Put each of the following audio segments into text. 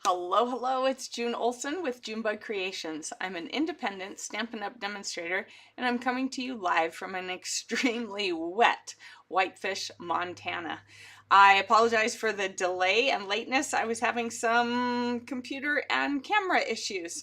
Hello, hello, it's June Olson with Junebug Creations. I'm an independent Stampin' Up! Demonstrator, and I'm coming to you live from an extremely wet Whitefish, Montana. I apologize for the delay and lateness. I was having some computer and camera issues,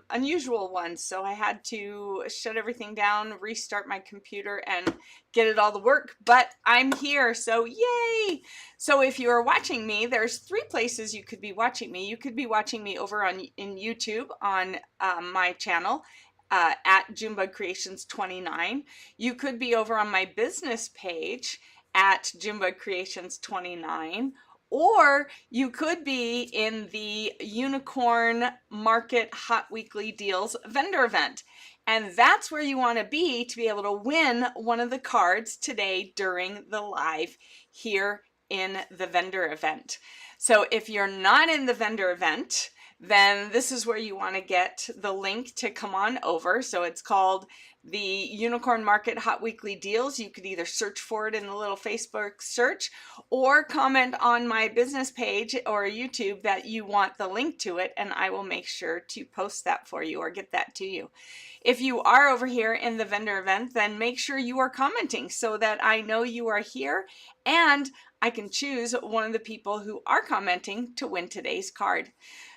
unusual ones, so I had to shut everything down, restart my computer, and get it all to work, but I'm here, so yay! So if you are watching me, there's three places you could be watching me. You could be watching me over in YouTube on my channel at Junebug Creations 29. You could be over on my business page at Junebug Creations 29. Or you could be in the Unicorn Market Hot Weekly Deals vendor event. And that's where you want to be able to win one of the cards today during the live here in the vendor event. So if you're not in the vendor event, then this is where you want to get the link to come on over. So it's called the Unicorn Market Hot Weekly Deals. You could either search for it in the little Facebook search or comment on my business page or YouTube that you want the link to it, and I will make sure to post that for you or get that to you. If you are over here in the vendor event, then make sure you are commenting so that I know you are here and I can choose one of the people who are commenting to win today's card.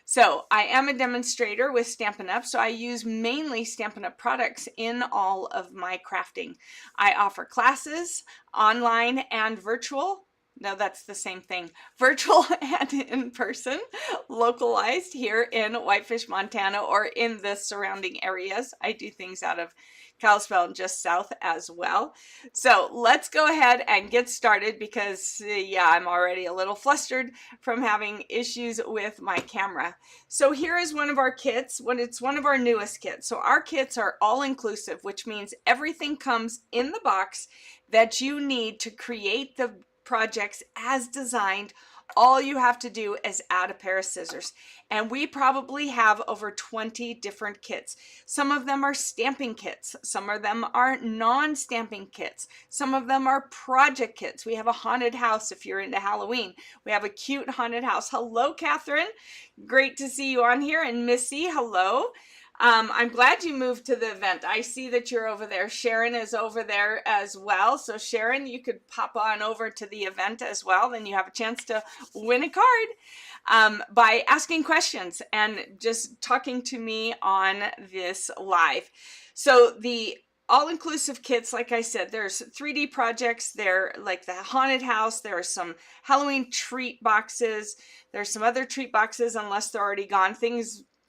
So I am a demonstrator with Stampin' Up! So I use mainly Stampin' Up! Products in all of my crafting. I offer classes, online and virtual. No, that's the same thing. Virtual and in person, localized here in Whitefish, Montana, or in the surrounding areas. I do things out of Kalispell and just south as well. So let's go ahead and get started because, yeah, I'm already a little flustered from having issues with my camera. So here is one of our kits. It's one of our newest kits. So our kits are all inclusive, which means everything comes in the box that you need to create the projects as designed. All you have to do is add a pair of scissors, and we probably have over 20 different kits. Some of them are stamping kits, some of them are non-stamping kits, some of them are project kits. We have a haunted house if you're into Halloween. We have a cute haunted house. Hello, Catherine, great to see you on here. And Missy, hello. I'm glad you moved to the event. I see that you're over there. Sharon is over there as well. So Sharon, you could pop on over to the event as well. Then you have a chance to win a card by asking questions and just talking to me on this live. So the all-inclusive kits, like I said, there's 3D projects. They're like the haunted house. There are some Halloween treat boxes. There's some other treat boxes unless they're already gone.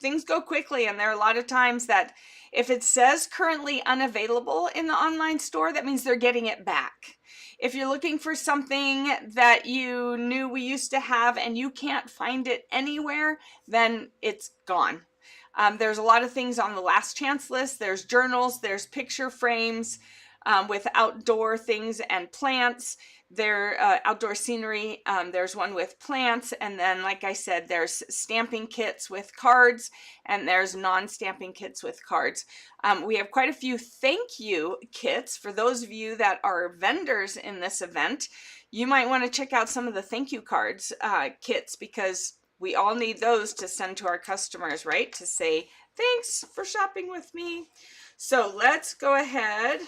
Things go quickly, and there are a lot of times that if it says currently unavailable in the online store, that means they're getting it back. If you're looking for something that you knew we used to have and you can't find it anywhere, then it's gone. There's a lot of things on the last chance list. There's journals, there's picture frames with outdoor things and plants. There outdoor scenery, there's one with plants, and then like I said, there's stamping kits with cards, and there's non-stamping kits with cards. We have quite a few thank you kits for those of you that are vendors in this event. You might want to check out some of the thank you cards kits, because we all need those to send to our customers, right? To say thanks for shopping with me. So let's go ahead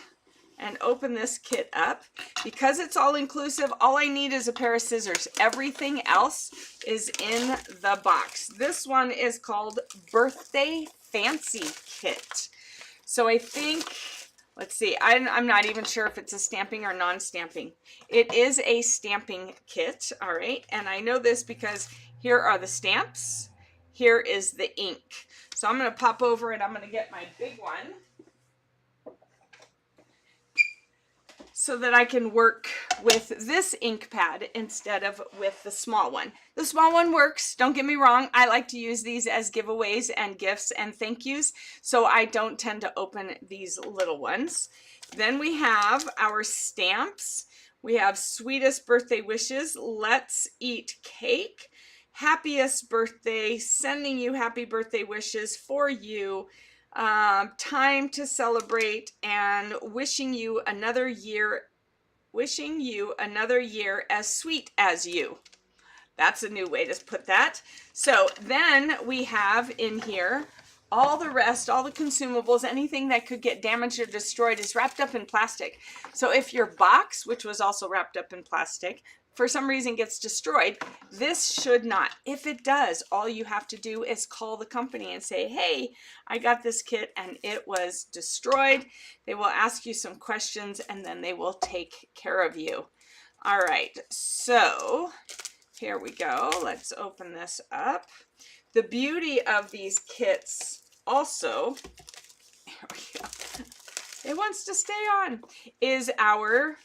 and open this kit up. Because it's all inclusive, all I need is a pair of scissors. Everything else is in the box. This one is called Birthday Fancy Kit. So I think, let's see, I'm not even sure if it's a stamping or non-stamping. It is a stamping kit, all right? And I know this because here are the stamps. Here is the ink. So I'm gonna pop over and I'm gonna get my big one so that I can work with this ink pad instead of with the small one. The small one works, don't get me wrong. I like to use these as giveaways and gifts and thank yous, so I don't tend to open these little ones. Then we have our stamps. We have Sweetest Birthday Wishes, Let's Eat Cake, Happiest Birthday, Sending You Happy Birthday Wishes for You, Time to Celebrate, and wishing you another year as sweet as you. That's a new way to put that. So then we have in here all the rest, all the consumables, anything that could get damaged or destroyed is wrapped up in plastic. So if your box, which was also wrapped up in plastic, for some reason gets destroyed, this should not. If it does, all you have to do is call the company and say, hey, I got this kit and it was destroyed. They will ask you some questions and then they will take care of you. All right, so here we go. Let's open this up. The beauty of these kits also, here we go, it wants to stay on, is our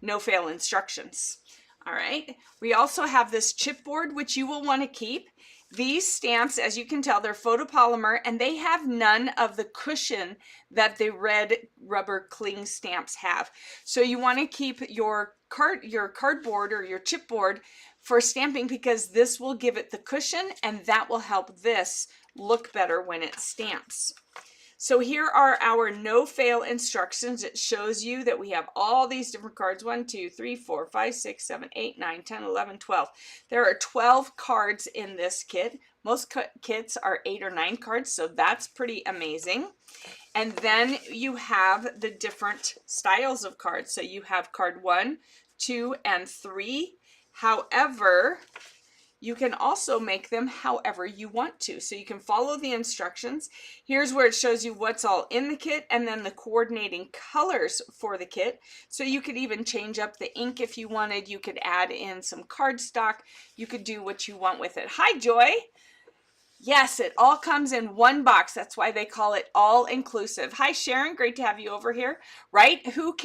no-fail instructions. All right, we also have this chipboard, which you will want to keep. These stamps, as you can tell, they're photopolymer and they have none of the cushion that the red rubber cling stamps have. So you want to keep your cardboard or your chipboard for stamping because this will give it the cushion and that will help this look better when it stamps. So here are our no-fail instructions. It shows you that we have all these different cards. 1, 2, 3, 4, 5, 6, 7, 8, 9, 10, 11, 12. There are 12 cards in this kit. Most kits are 8 or 9 cards, so that's pretty amazing. And then you have the different styles of cards. So you have card 1, 2, and 3. However, you can also make them however you want to. So you can follow the instructions. Here's where it shows you what's all in the kit and then the coordinating colors for the kit. So you could even change up the ink if you wanted. You could add in some cardstock. You could do what you want with it. Hi, Joy. Yes, it all comes in one box. That's why they call it all inclusive. Hi, Sharon. Great to have you over here. Right? Who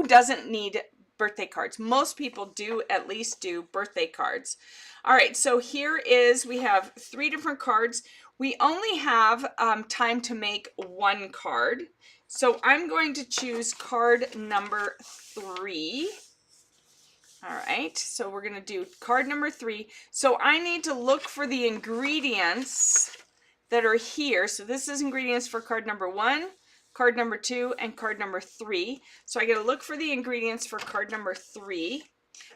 doesn't need birthday cards? Most people do at least do birthday cards. All right, so here is, we have 3 different cards. We only have time to make 1 card. So I'm going to choose card number 3. All right, so we're going to do card number 3. So I need to look for the ingredients that are here. So this is ingredients for card number 1, card number 2, and card number 3. So I got to look for the ingredients for card number 3.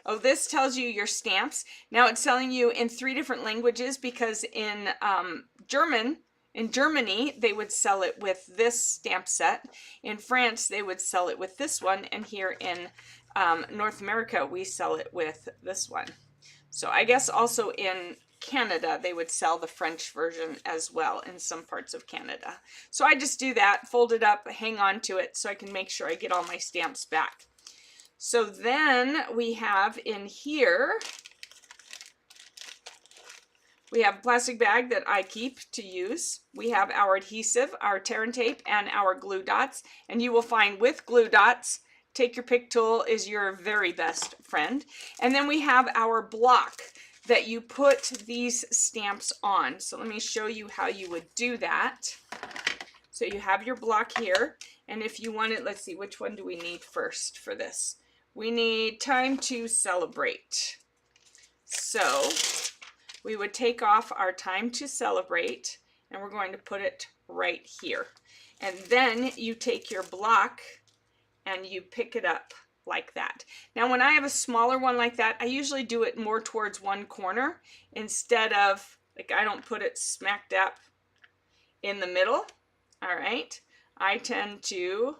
Oh, this tells you your stamps. Now it's telling you in 3 different languages because in Germany, they would sell it with this stamp set. In France, they would sell it with this one. And here in North America, we sell it with this one. So I guess also in Canada, they would sell the French version as well in some parts of Canada. So I just do that, fold it up, hang on to it so I can make sure I get all my stamps back. So then we have in here, we have a plastic bag that I keep to use. We have our adhesive, our tear and tape, and our glue dots. And you will find with glue dots, take your pick tool is your very best friend. And then we have our block that you put these stamps on. So let me show you how you would do that. So you have your block here. And if you want it, let's see, which one do we need first for this? We need time to celebrate. So we would take off our time to celebrate and we're going to put it right here. And then you take your block and you pick it up like that. Now, when I have a smaller one like that, I usually do it more towards one corner instead of, like, I don't put it smack dab in the middle. All right. I tend to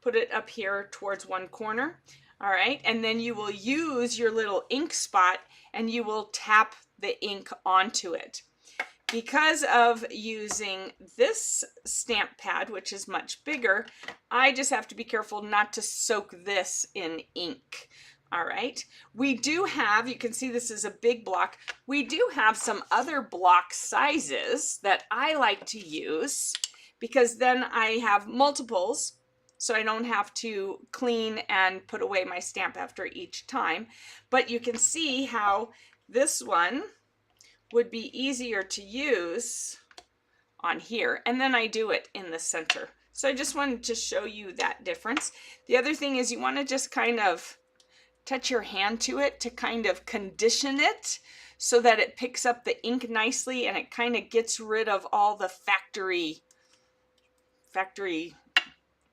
put it up here towards one corner. All right, and then you will use your little ink spot and you will tap the ink onto it. Because of using this stamp pad, which is much bigger, I just have to be careful not to soak this in ink. All right, we do have, you can see this is a big block. We do have some other block sizes that I like to use because then I have multiples. So I don't have to clean and put away my stamp after each time. But you can see how this one would be easier to use on here. And then I do it in the center. So I just wanted to show you that difference. The other thing is you want to just kind of touch your hand to it to kind of condition it so that it picks up the ink nicely and it kind of gets rid of all the factory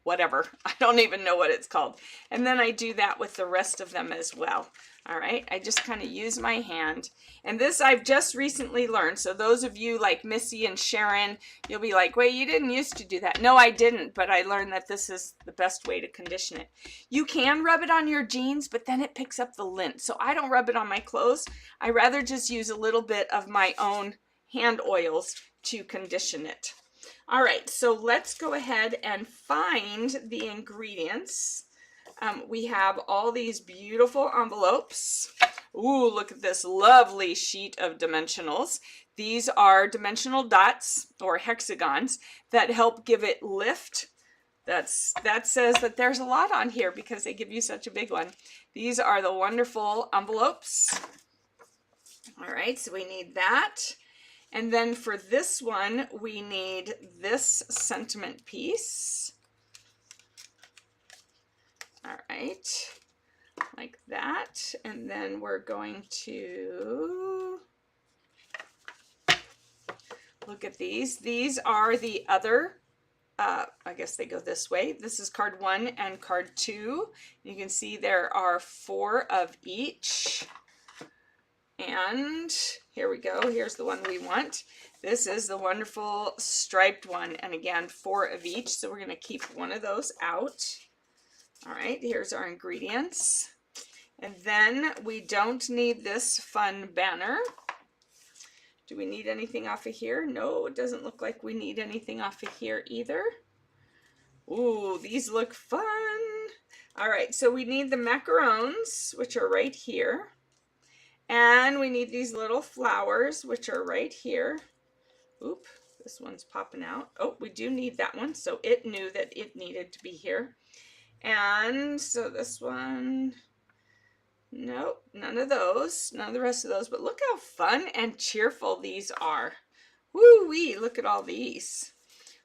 whatever. I don't even know what it's called. And then I do that with the rest of them as well. All right, I just kind of use my hand. And this I've just recently learned. So those of you like Missy and Sharon, you'll be like, wait, you didn't used to do that. No, I didn't, but I learned that this is the best way to condition it. You can rub it on your jeans, but then it picks up the lint. So I don't rub it on my clothes. I rather just use a little bit of my own hand oils to condition it. All right, so let's go ahead and find the ingredients. We have all these beautiful envelopes. Ooh, look at this lovely sheet of dimensionals. These are dimensional dots or hexagons that help give it lift. That says that there's a lot on here because they give you such a big one. These are the wonderful envelopes. All right, so we need that. And then for this one, we need this sentiment piece. All right, like that. And then we're going to look at these. These are the other, I guess they go this way. This is card 1 and card 2. You can see there are 4 of each. And here we go. Here's the one we want. This is the wonderful striped one. And again, 4 of each. So we're going to keep one of those out. All right, here's our ingredients. And then we don't need this fun banner. Do we need anything off of here? No, it doesn't look like we need anything off of here either. Ooh, these look fun. All right, so we need the macarons, which are right here. And we need these little flowers, which are right here. Oop, this one's popping out. Oh, we do need that one. So it knew that it needed to be here. And so this one, nope, none of those, none of the rest of those. But look how fun and cheerful these are. Woo-wee, look at all these.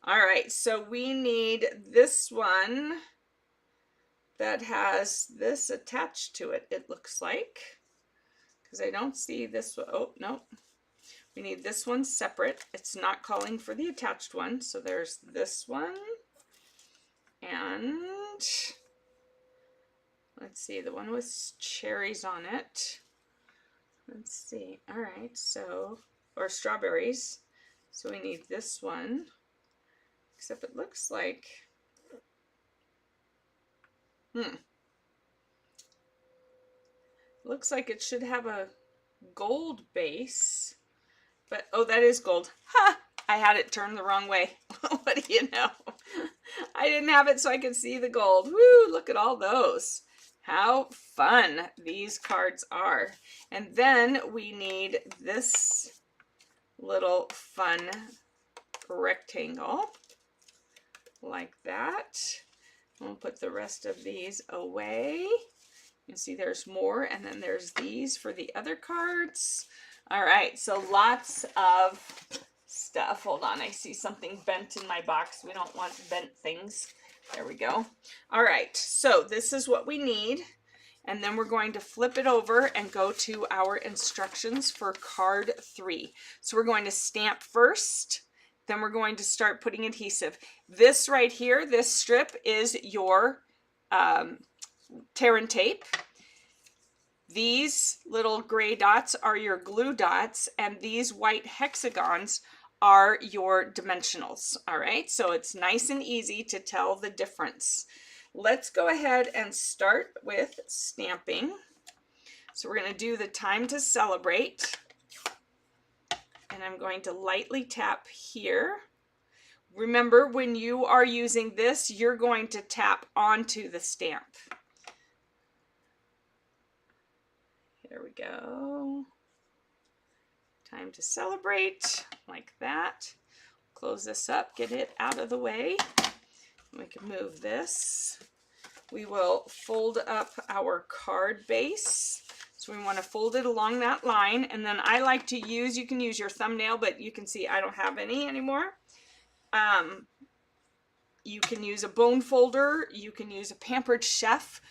All right, so we need this one that has this attached to it, it looks like. Because I don't see this one. Oh, no. We need this one separate. It's not calling for the attached one. So there's this one. And let's see, the one with cherries on it. Let's see. All right, so, or strawberries. So we need this one. Except it looks like, looks like it should have a gold base, but oh, that is gold. Ha! I had it turned the wrong way. What do you know? I didn't have it so I could see the gold. Woo! Look at all those. How fun these cards are. And then we need this little fun rectangle like that. We'll put the rest of these away. You can see there's more, and then there's these for the other cards. All right, so lots of stuff. Hold on, I see something bent in my box. We don't want bent things. There we go. All right, so this is what we need. And then we're going to flip it over and go to our instructions for card 3. So we're going to stamp first. Then we're going to start putting adhesive. This right here, this strip is your tear and tape. These little gray dots are your glue dots, and these white hexagons are your dimensionals. All right, so it's nice and easy to tell the difference. Let's go ahead and start with stamping. So we're going to do the time to celebrate. And I'm going to lightly tap here. Remember, when you are using this, you're going to tap onto the stamp. Here we go. Time to celebrate, like that. Close this up, get it out of the way. We can move this. We will fold up our card base. So we want to fold it along that line, and then I like to use, you can use your thumbnail, but you can see I don't have any anymore. You can use a bone folder, you can use a Pampered Chef.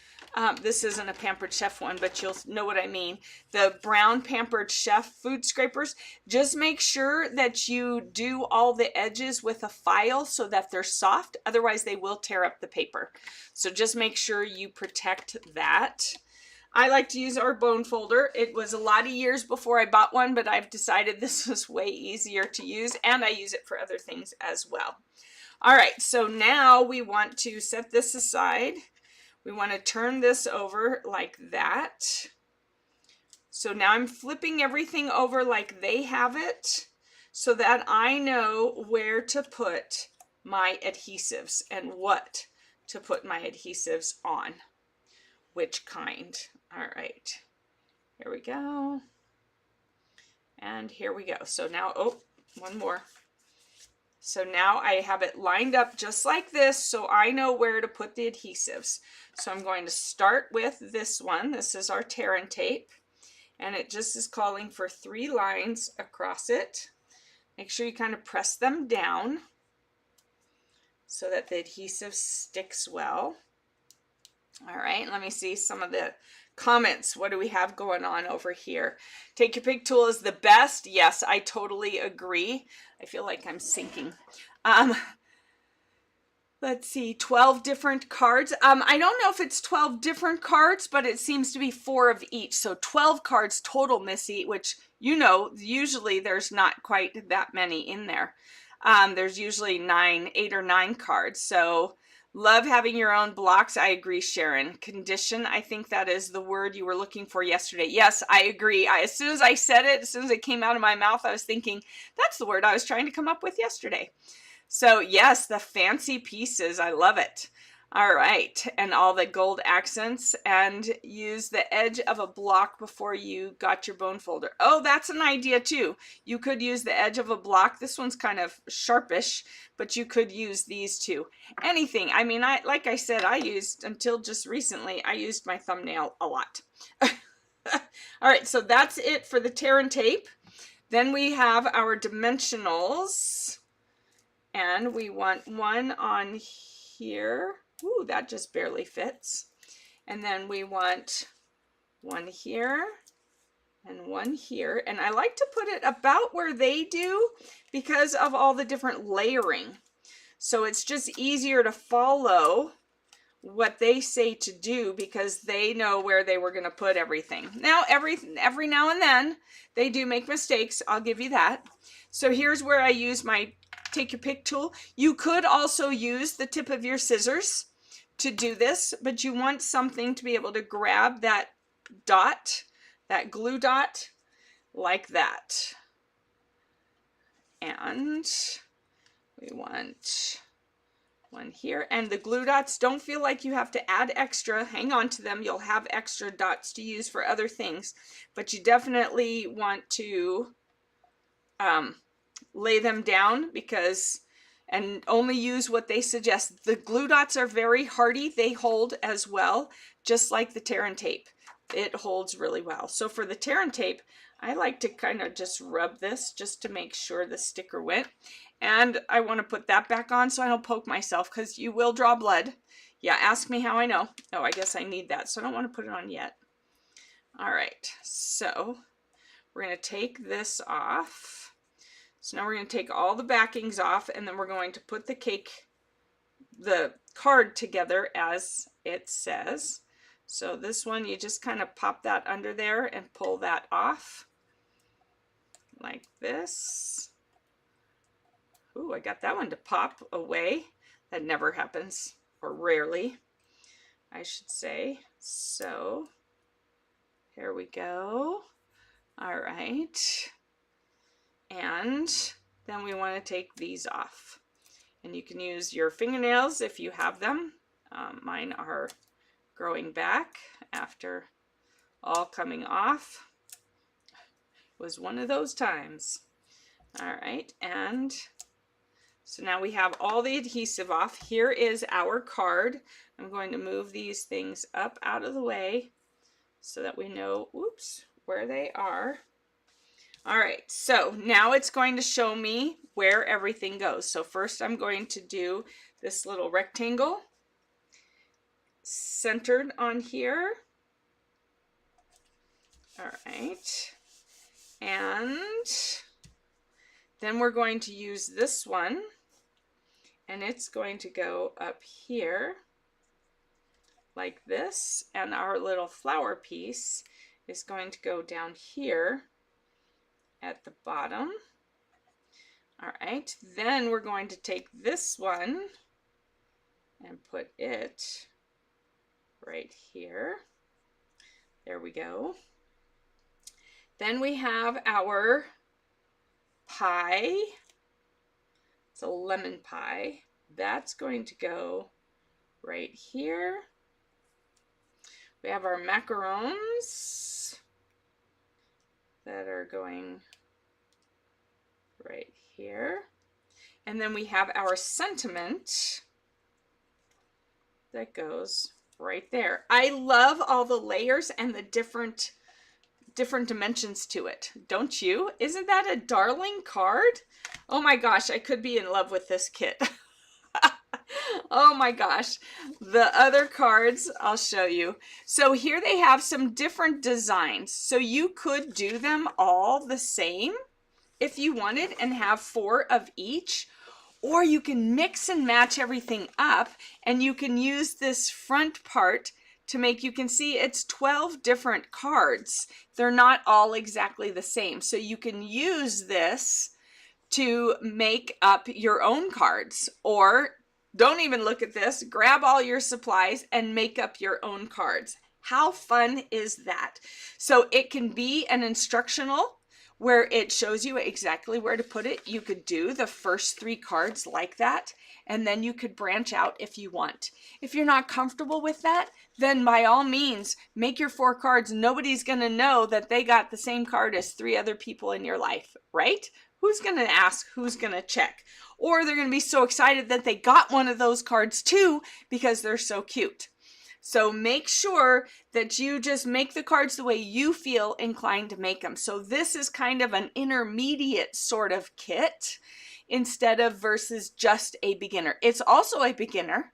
This isn't a Pampered Chef one, but you'll know what I mean. The brown Pampered Chef food scrapers. Just make sure that you do all the edges with a file so that they're soft. Otherwise, they will tear up the paper. So just make sure you protect that. I like to use our bone folder. It was a lot of years before I bought one, but I've decided this was way easier to use, and I use it for other things as well. All right, so now we want to set this aside. We want to turn this over like that. So now I'm flipping everything over like they have it so that I know where to put my adhesives and what to put my adhesives on. Which kind. All right. Here we go. And here we go. So now, oh, one more. So now I have it lined up just like this, so I know where to put the adhesives. So I'm going to start with this one. This is our tear and tape, and it just is calling for 3 lines across it. Make sure you kind of press them down so that the adhesive sticks well. All right, let me see some of the comments. What do we have going on over here? Take Your Pick tool is the best. Yes, I totally agree. I feel like I'm sinking. Let's see, 12 different cards. I don't know if it's 12 different cards, but it seems to be 4 of each. So 12 cards total, Missy, which, you know, usually there's not quite that many in there. There's usually 8 or 9 cards. So love having your own blocks. I agree, Sharon. Condition, I think that is the word you were looking for yesterday. Yes, I agree. As soon as I said it, as soon as it came out of my mouth, I was thinking, that's the word I was trying to come up with yesterday. So yes, the fancy pieces, I love it. All right, and all the gold accents, and use the edge of a block before you got your bone folder. Oh, that's an idea too. You could use the edge of a block. This one's kind of sharpish, but you could use these two. Anything. I mean, like I said, I used, until just recently, I used my thumbnail a lot. All right, so that's it for the tear and tape. Then we have our dimensionals. And we want one on here. Ooh, that just barely fits. And then we want one here and one here. And I like to put it about where they do because of all the different layering. So it's just easier to follow what they say to do because they know where they were going to put everything. Now, every now and then they do make mistakes. I'll give you that. So here's where I use my Take Your Pick tool. You could also use the tip of your scissors to do this, but you want something to be able to grab that dot, that glue dot, like that. And we want one here. And the glue dots, don't feel like you have to add extra. Hang on to them. You'll have extra dots to use for other things, but you definitely want to lay them down and only use what they suggest. The glue dots are very hardy. They hold as well, just like the tear and tape. It holds really well. So for the tear and tape, I like to kind of just rub this just to make sure the sticker went. And I want to put that back on so I don't poke myself because you will draw blood. Yeah, ask me how I know. Oh, I guess I need that, so I don't want to put it on yet. All right, so we're going to take this off. So now we're going to take all the backings off, and then we're going to put the card together as it says. So this one, you just kind of pop that under there and pull that off like this. Ooh, I got that one to pop away. That never happens, or rarely, I should say. So here we go. All right. And then we want to take these off. And you can use your fingernails if you have them. Mine are growing back after all coming off. It was one of those times. All right, and so now we have all the adhesive off. Here is our card. I'm going to move these things up out of the way so that we know, oops, where they are. All right, so now it's going to show me where everything goes. So first I'm going to do this little rectangle, centered on here. All right. And then we're going to use this one, and it's going to go up here like this, and our little flower piece is going to go down here at the bottom. All right, then we're going to take this one and put it right here. There we go. Then we have our pie. It's a lemon pie. That's going to go right here. We have our macarons that are going right here. And then we have our sentiment that goes right there. I love all the layers and the different dimensions to it, don't you? Isn't that a darling card? Oh my gosh, I could be in love with this kit. Oh my gosh. The other cards I'll show you. So here they have some different designs. So you could do them all the same if you wanted and have 4 of each, or you can mix and match everything up, and you can use this front part to make, you can see it's 12 different cards. They're not all exactly the same. So you can use this to make up your own cards, or don't even look at this, grab all your supplies and make up your own cards. How fun is that? So it can be an instructional where it shows you exactly where to put it. You could do the first 3 cards like that, and then you could branch out if you want. If you're not comfortable with that, then by all means, make your 4 cards. Nobody's gonna know that they got the same card as 3 other people in your life, right? Who's gonna ask? Who's gonna check? Or they're gonna be so excited that they got one of those cards too because they're so cute. So make sure that you just make the cards the way you feel inclined to make them. So this is kind of an intermediate sort of kit instead of versus just a beginner. It's also a beginner.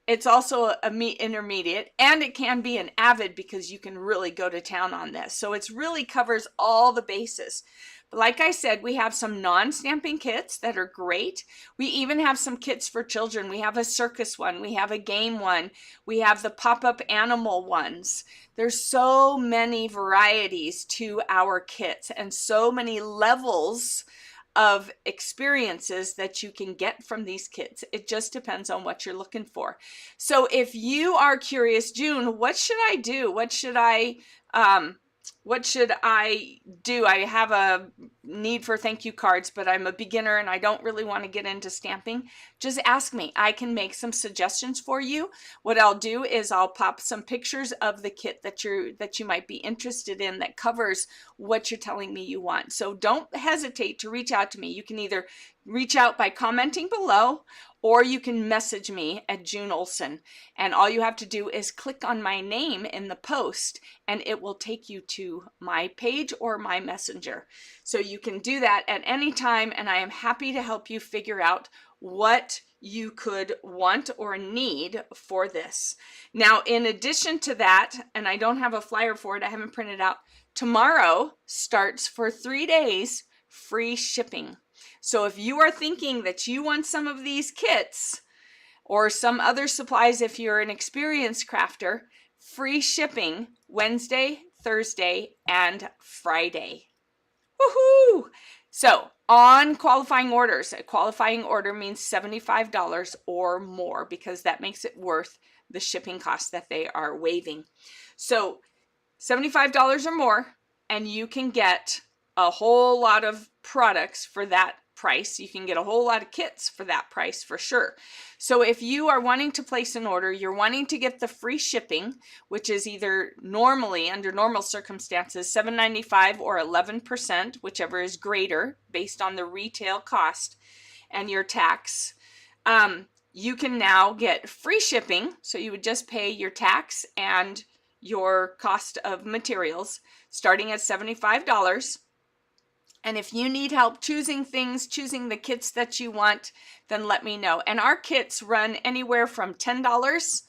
It's also a intermediate, and it can be an avid because you can really go to town on this. So it really covers all the bases. But like I said, we have some non-stamping kits that are great. We even have some kits for children. We have a circus one. We have a game one. We have the pop-up animal ones. There's so many varieties to our kits and so many levels of experiences that you can get from these kits. It just depends on what you're looking for. So if you are curious, June, what should I do? What should I do? I have a need for thank you cards, but I'm a beginner and I don't really want to get into stamping. Just ask me. I can make some suggestions for you. What I'll do is I'll pop some pictures of the kit that you might be interested in that covers what you're telling me you want. So don't hesitate to reach out to me. You can either reach out by commenting below, or you can message me at June Olson. And all you have to do is click on my name in the post and it will take you to my page or my messenger. So you can do that at any time, and I am happy to help you figure out what you could want or need for this. Now, in addition to that, and I don't have a flyer for it, I haven't printed out, tomorrow starts for 3 days free shipping. So if you are thinking that you want some of these kits or some other supplies, if you're an experienced crafter, free shipping Wednesday, Thursday, and Friday. Woohoo! So on qualifying orders, a qualifying order means $75 or more because that makes it worth the shipping costs that they are waiving. So $75 or more, and you can get a whole lot of products for that price. You can get a whole lot of kits for that price for sure. So if you are wanting to place an order, you're wanting to get the free shipping, which is either normally, under normal circumstances, $7.95 or 11%, whichever is greater based on the retail cost and your tax. You can now get free shipping. So you would just pay your tax and your cost of materials starting at $75. And if you need help choosing the kits that you want, then let me know. And our kits run anywhere from $10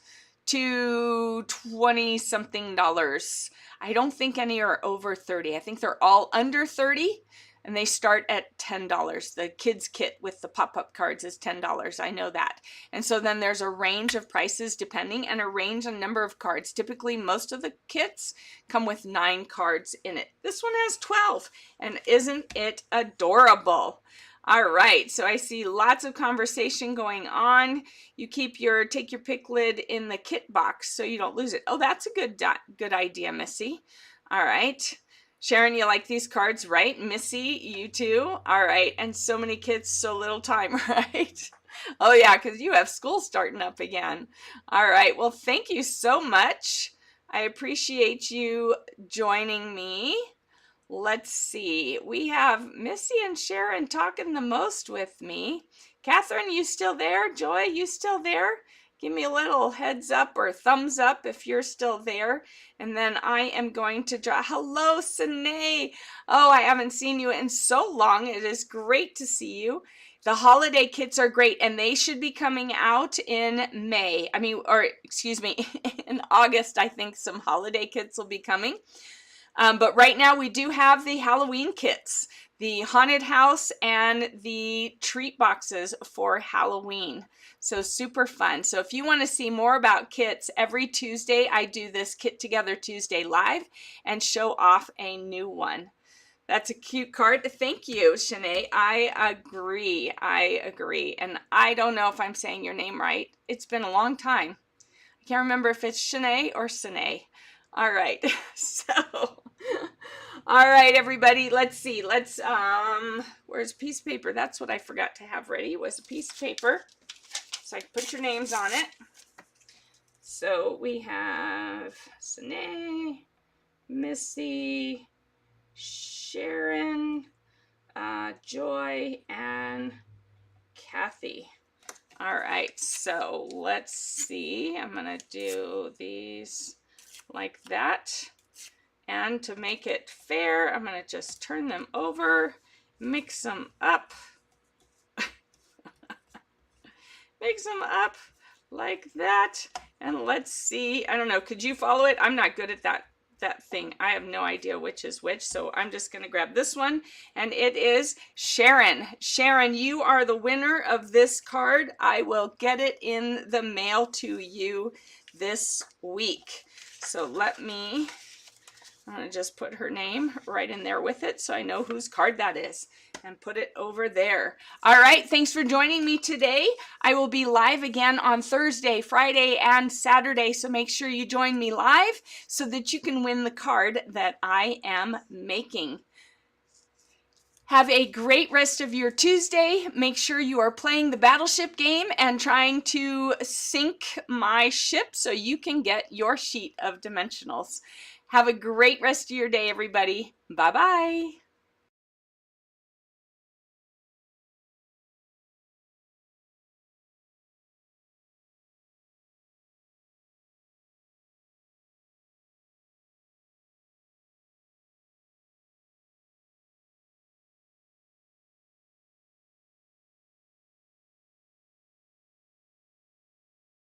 to 20 something dollars. I don't think any are over 30. I think they're all under 30. And they start at $10. The kids kit with the pop-up cards is $10. I know that. And so then there's a range of prices depending, and a range on number of cards. Typically, most of the kits come with 9 cards in it. This one has 12, and isn't it adorable? All right, so I see lots of conversation going on. You take your pick lid in the kit box so you don't lose it. Oh, that's a good idea, Missy. All right. Sharon, you like these cards, right? Missy, you too? All right, and so many kids, so little time, right? Oh yeah, because you have school starting up again. All right, well, thank you so much. I appreciate you joining me. Let's see, we have Missy and Sharon talking the most with me. Catherine, you still there? Joy, you still there? Give me a little heads up or thumbs up if you're still there. And then I am going to draw. Hello, Sine. Oh, I haven't seen you in so long. It is great to see you. The holiday kits are great, and they should be coming out in May. Excuse me, in August, I think some holiday kits will be coming. But right now we do have the Halloween kits, the haunted house and the treat boxes for Halloween. So super fun. So if you want to see more about kits, every Tuesday I do this Kit Together Tuesday live and show off a new one. That's a cute card. Thank you, Shanae. I agree. And I don't know if I'm saying your name right. It's been a long time. I can't remember if it's Shanae or Sine. All right. So, all right, everybody. Let's see. Where's a piece of paper? That's what I forgot to have ready, was a piece of paper. So I can put your names on it. So we have Sine, Missy, Sharon, Joy, and Kathy. All right, so let's see. I'm going to do these like that. And to make it fair, I'm going to just turn them over, mix them up. Mix them up like that. And let's see. I don't know. Could you follow it? I'm not good at that thing. I have no idea which is which. So I'm just going to grab this one. And it is Sharon. Sharon, you are the winner of this card. I will get it in the mail to you this week. So I'm going to just put her name right in there with it so I know whose card that is and put it over there. All right, thanks for joining me today. I will be live again on Thursday, Friday, and Saturday, so make sure you join me live so that you can win the card that I am making. Have a great rest of your Tuesday. Make sure you are playing the Battleship game and trying to sink my ship so you can get your sheet of dimensionals. Have a great rest of your day, everybody. Bye-bye.